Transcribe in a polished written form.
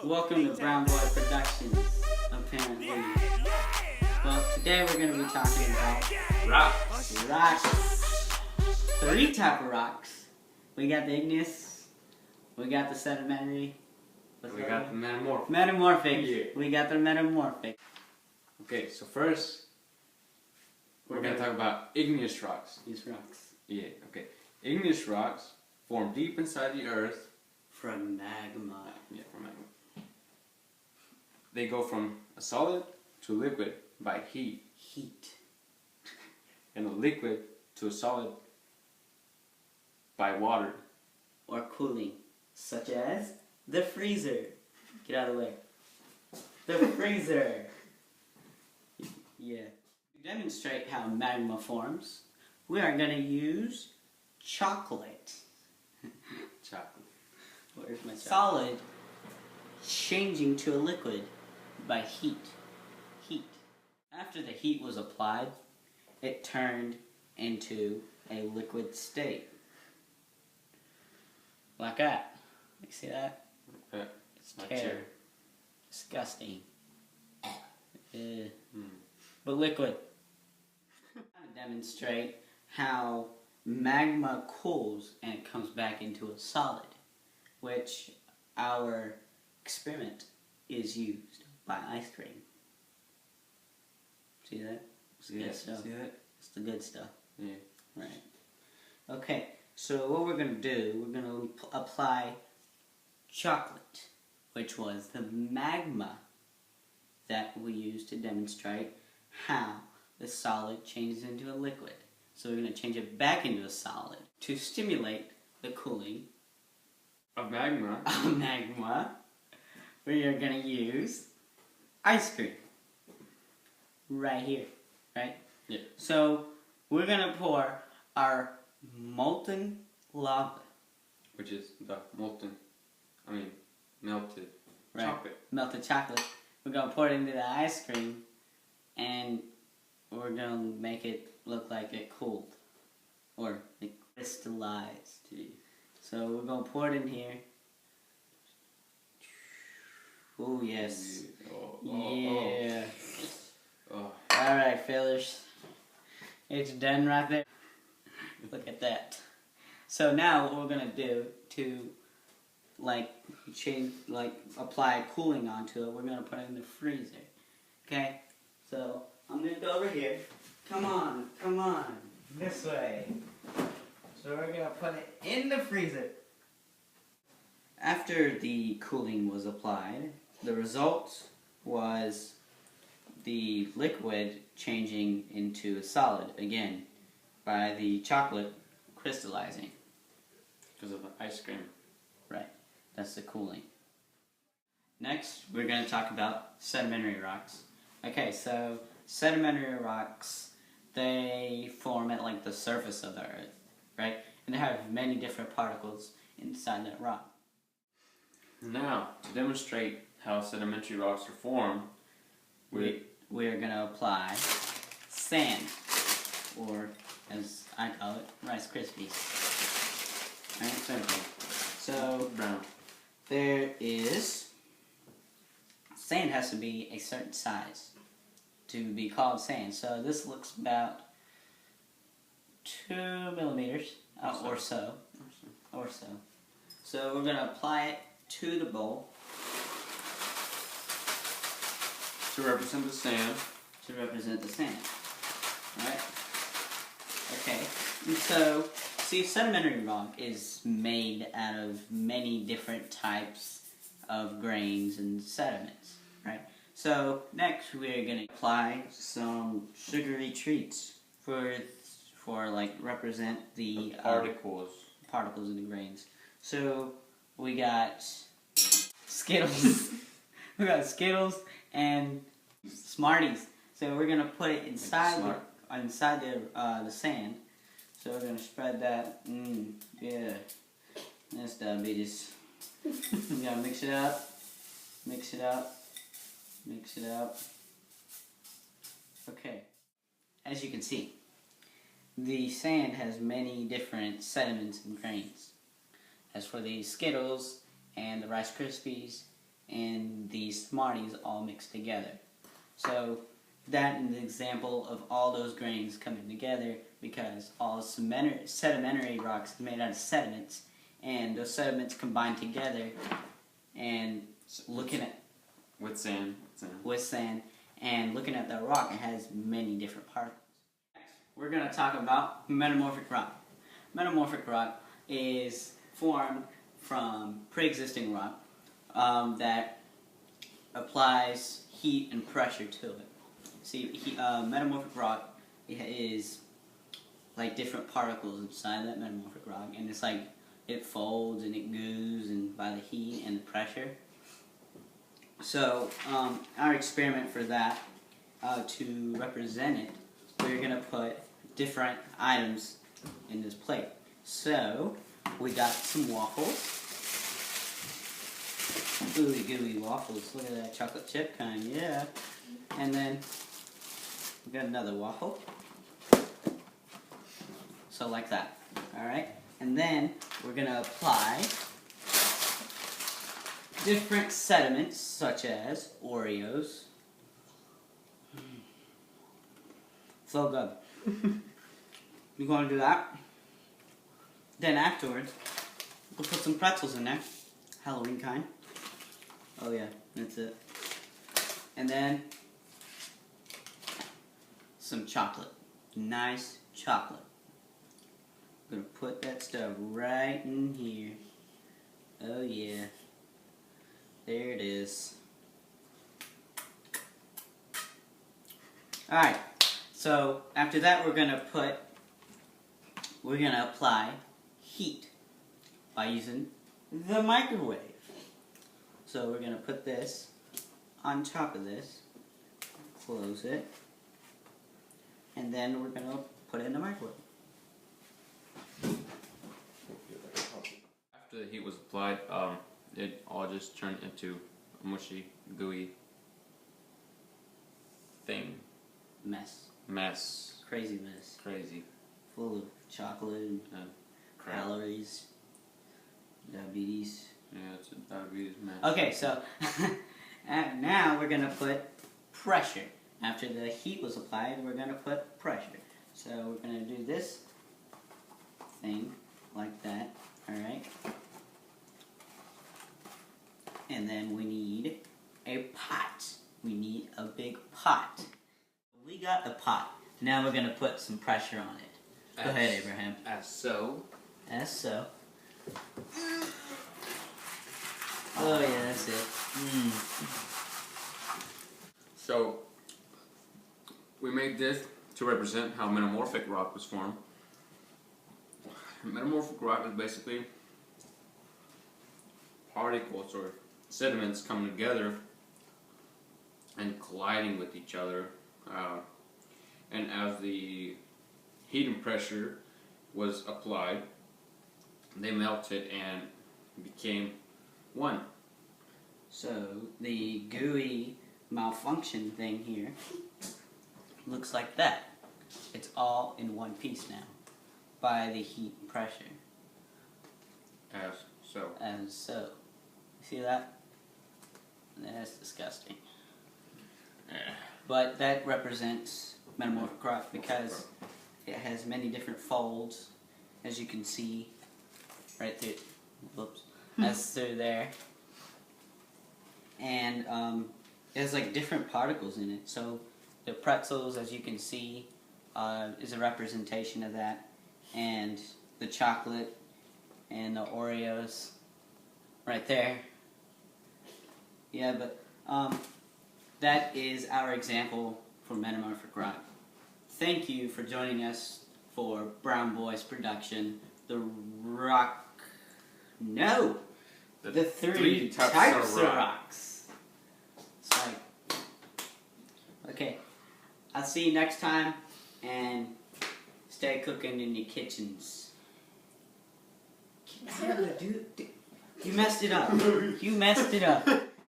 Welcome to Brown Boy Productions, apparently. Well, today we're going to be talking about Rocks. rocks. 3 type of rocks. We got the igneous, we got the sedimentary, We got the metamorphic. metamorphic. Yeah. We got the metamorphic. Okay, so first, we're going to talk about igneous rocks. These rocks. Yeah, okay. Igneous rocks form deep inside the earth. From magma. Yeah, from magma. They go from a solid to liquid by heat, Heat. and a liquid to a solid by water. Or cooling. Such as the freezer. Get out of the way. The freezer. Yeah. To demonstrate how magma forms, we are going to use chocolate. Chocolate. Where's my chocolate? Solid changing to a liquid by heat. Heat. After the heat was applied, it turned into a liquid state. Like that. You see that? Yeah, It's like terrible. cherry. Disgusting. But liquid. I'm going to demonstrate how magma cools and it comes back into a solid, which our experiment is used by ice cream. See that? It's the good stuff. See that? It's the good stuff. Yeah. Right. Okay, so what we're going to do, we're going to apply chocolate, which was the magma that we used to demonstrate how the solid changes into a liquid. So we're going to change it back into a solid to stimulate the cooling Of magma. of magma. We are going to use ice cream right here, right? Yeah. So we're going to pour our molten lava, Which is the melted right? chocolate. Melted chocolate. We're going to pour it into the ice cream and we're going to make it look like it cooled or it crystallized. So we're going to pour it in here. Oh yes. Yeah. Oh. Alright, fellas. It's done right there. Look at that. So now what we're going to do to apply cooling onto it, we're going to put it in the freezer. Okay? So I'm going to go over here. Come on. This way. So we're going to put it in the freezer. After the cooling was applied, the result was the liquid changing into a solid again by the chocolate crystallizing. Because of the ice cream. Right, that's the cooling. Next, we're going to talk about sedimentary rocks. Okay, so sedimentary rocks, they form at like the surface of the earth, right? And they have many different particles inside that rock. Now, to demonstrate how sedimentary rocks are formed, We are going to apply sand, or as I call it, Rice Krispies. Right, simple. So brown. there is, sand has to be a certain size to be called sand. So this looks about 2 millimeters or so. So we're going to apply it to the bowl. To represent the sand. To represent the sand. Alright? Okay. And so, see, sedimentary rock is made out of many different types of grains and sediments. Right? So, next we're going to apply some sugary treats for represent the particles in the grains. So, we got Skittles. We got Skittles and Smarties. So we're gonna put it inside the sand. So we're gonna spread that. Yeah, that's diabetes. You gotta mix it up. Okay. As you can see, the sand has many different sediments and grains. As for the Skittles and the Rice Krispies and the Smarties all mixed together. So that is an example of all those grains coming together, because all sedimentary rocks are made out of sediments, and those sediments combine together, and looking at With sand. and looking at the rock, it has many different particles. Next, we're going to talk about metamorphic rock. Metamorphic rock is formed from pre-existing rock that applies heat and pressure to it. See, metamorphic rock is like different particles inside that metamorphic rock, and it's like it folds and it goos and by the heat and the pressure. So our experiment for that, to represent it, we're going to put different items in this plate. So we got some waffles. Ooey gooey waffles. Look at that chocolate chip kind, yeah. And then we got another waffle. So like that. Alright? And then we're going to apply different sediments such as Oreos. So good. You're going to do that. Then afterwards, we'll put some pretzels in there. Halloween kind. Oh yeah, that's it. And then some chocolate. Nice chocolate. I'm gonna put that stuff right in here. Oh yeah. There it is. Alright, so after that we're gonna apply heat by using the microwave. So we're gonna put this on top of this, close it, and then we're gonna put it in the microwave. After the heat was applied, it all just turned into a mushy, gooey thing. Mess. Crazy mess. Crazy. Full of chocolate and calories, diabetes. Yeah, it's a diabetes mess. Okay, so and now we're gonna put pressure. After the heat was applied, we're gonna put pressure. So we're gonna do this thing like that. Alright. And then we need a pot. We need a big pot. We got a pot. Now we're going to put some pressure on it. Go ahead, Abraham. As so. As so. Oh yeah, that's it. So, we made this to represent how metamorphic rock was formed. Metamorphic rock is basically particles or sediments coming together and colliding with each other, and as the heat and pressure was applied, they melted and became one. So the gooey malfunction thing here looks like that. It's all in one piece now by the heat and pressure. As so. As so. See that? That's disgusting. Yeah. But that represents metamorphic rock because it has many different folds, as you can see right through. Whoops. That's through there. And it has like different particles in it. So the pretzels, as you can see, is a representation of that. And the chocolate and the Oreos right there. Yeah, but that is our example for metamorphic rock. Thank you for joining us for Brown Boys production. The three types of rocks. It's like, okay, I'll see you next time, and stay cooking in your kitchens. Dude, you messed it up. You messed it up.